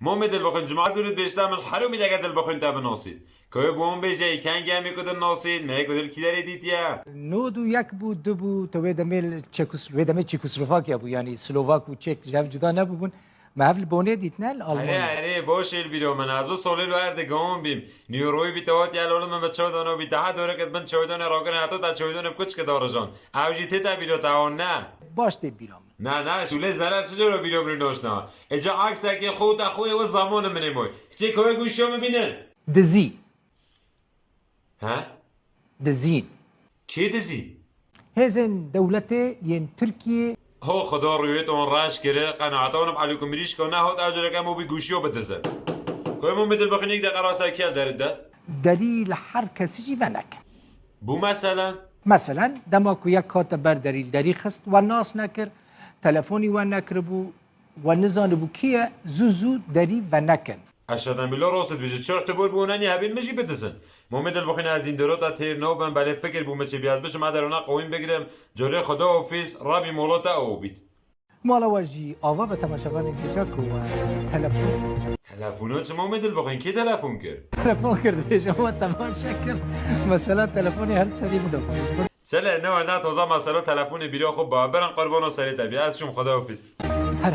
محمد البخن جماعة زورت بيشتا من حرومي دقت البخن تاب ناصيد که بوم بيجي كان جامي كده ناصيد ما يقدر كده ديتيا نود و یک بود دو بود تو ودمل چکسلواکیا بود یعنی سلوواک و چک جاب جدا نبودن محل بونه دیتنال آلمان اره باش البیرو من از او سالی رو اردگام بیم نیروی بیتوات یالولو من بچه دانو بیتاه دوره که من چه دانه راگن حتی تا چه دانه کچ که داره جان اوجی تا بیرو تا نه باش دی بیرام نه شوله زرر چجور بیرو برنوش نه اجا عکس که خود اخوی و زمان منه موی چه کوی گوشو میبینن دزی ها دزین کی دزی هزن دولت ین ترکیه هو خدا رویت اون راش کره قناعتانم علیکم ریش کنه هات اجر که مو بی گوشیو بدزن کوی مو بدل بخنیک ده قراسه کیل درده دلیل هر کسی جی ونک بو مثلا دما کو یک کات بر دلیل دری خست و ناس نکر تلفنی و نکر بو و نزان بو کیه زوزو دری و نکن اشهدن بالله راست بیشه چرا تبور بوننی هبین مشی بدزن محمد البخین از این درات تیر نو بن بله فکر بو مچ بیاد بشه ما درونه قویم بگیرم جوری خدا اوفیس رابی مولاتا او بید مالا واجی آوا به تماشاگان انتشاک و تلفنات محمد البخین کی تلفن کرد تلفن کرده شما تماشا کرد مثلا تلفنی هر سری بودم سله نه تازه مسئله تلفن بیرا خب با برن قربان سری تبی از شم خدا اوفیس هر